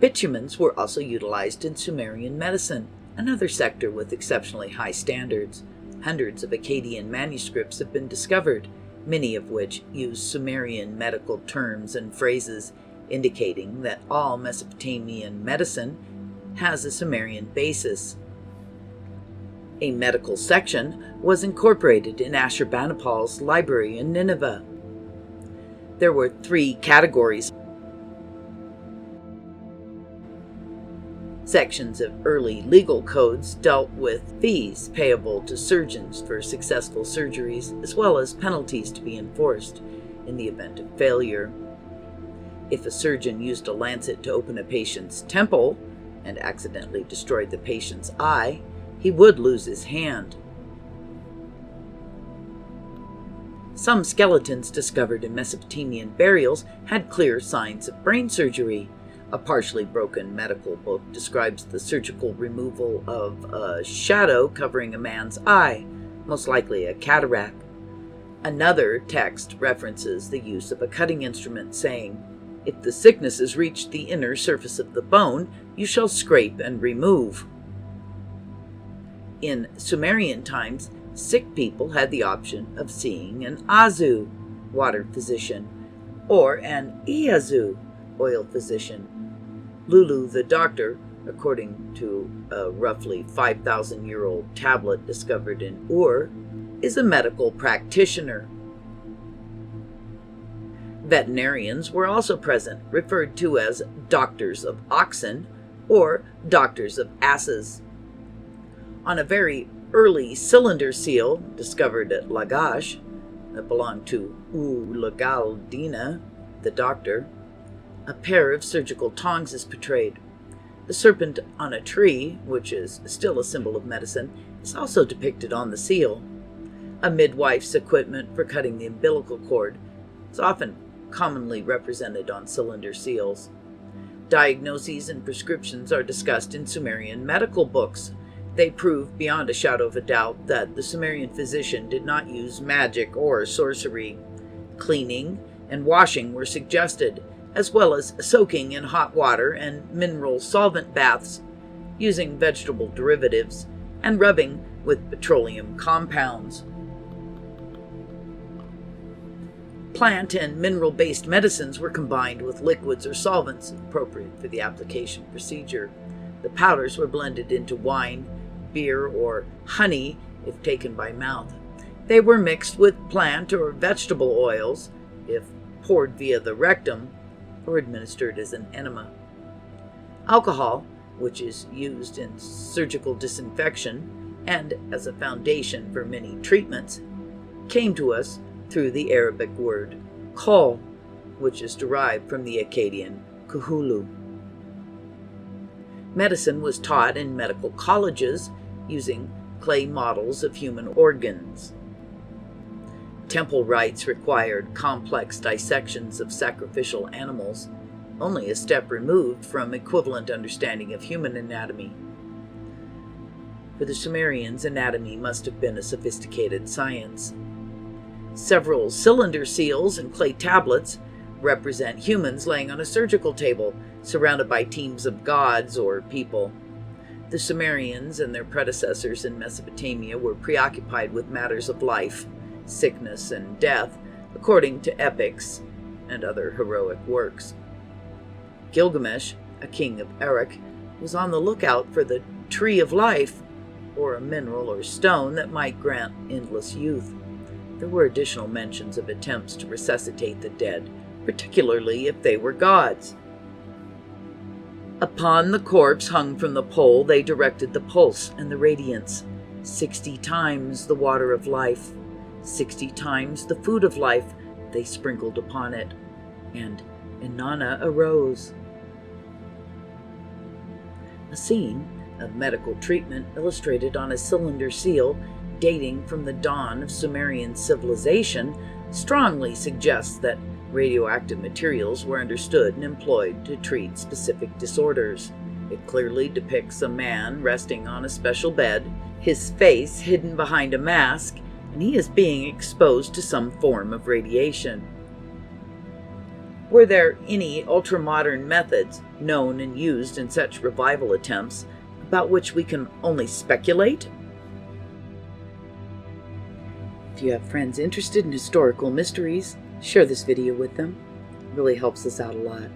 Bitumens were also utilized in Sumerian medicine, another sector with exceptionally high standards. Hundreds of Akkadian manuscripts have been discovered, many of which use Sumerian medical terms and phrases, indicating that all Mesopotamian medicine has a Sumerian basis. A medical section was incorporated in Ashurbanipal's library in Nineveh. There were 3 categories. Sections of early legal codes dealt with fees payable to surgeons for successful surgeries, as well as penalties to be enforced in the event of failure. If a surgeon used a lancet to open a patient's temple and accidentally destroyed the patient's eye, he would lose his hand. Some skeletons discovered in Mesopotamian burials had clear signs of brain surgery. A partially broken medical book describes the surgical removal of a shadow covering a man's eye, most likely a cataract. Another text references the use of a cutting instrument, saying, "If the sickness has reached the inner surface of the bone, you shall scrape and remove." In Sumerian times, sick people had the option of seeing an Azu, water physician, or an Iazu, oil physician. Lulu the doctor, according to a roughly 5,000-year-old tablet discovered in Ur, is a medical practitioner. Veterinarians were also present, referred to as doctors of oxen or doctors of asses. On a very early cylinder seal discovered at Lagash, that belonged to Ulagaldina, the doctor, a pair of surgical tongs is portrayed. The serpent on a tree, which is still a symbol of medicine, is also depicted on the seal. A midwife's equipment for cutting the umbilical cord is often commonly represented on cylinder seals. Diagnoses and prescriptions are discussed in Sumerian medical books. They prove beyond a shadow of a doubt that the Sumerian physician did not use magic or sorcery. Cleaning and washing were suggested, as well as soaking in hot water and mineral solvent baths, using vegetable derivatives, and rubbing with petroleum compounds. Plant and mineral-based medicines were combined with liquids or solvents appropriate for the application procedure. The powders were blended into wine, beer, or honey if taken by mouth. They were mixed with plant or vegetable oils if poured via the rectum, or administered as an enema. Alcohol, which is used in surgical disinfection and as a foundation for many treatments, came to us through the Arabic word kol, which is derived from the Akkadian kuhulu. Medicine was taught in medical colleges using clay models of human organs. Temple rites required complex dissections of sacrificial animals, only a step removed from equivalent understanding of human anatomy. For the Sumerians, anatomy must have been a sophisticated science. Several cylinder seals and clay tablets represent humans laying on a surgical table, surrounded by teams of gods or people. The Sumerians and their predecessors in Mesopotamia were preoccupied with matters of life, sickness, and death, according to epics and other heroic works. Gilgamesh, a king of Erech, was on the lookout for the tree of life, or a mineral or stone that might grant endless youth. There were additional mentions of attempts to resuscitate the dead, particularly if they were gods. Upon the corpse hung from the pole they directed the pulse and the radiance, 60 times the water of life, 60 times the food of life they sprinkled upon it, and Inanna arose. A scene of medical treatment illustrated on a cylinder seal dating from the dawn of Sumerian civilization strongly suggests that radioactive materials were understood and employed to treat specific disorders. It clearly depicts a man resting on a special bed, his face hidden behind a mask, and he is being exposed to some form of radiation. Were there any ultramodern methods known and used in such revival attempts about which we can only speculate? If you have friends interested in historical mysteries, share this video with them. It really helps us out a lot.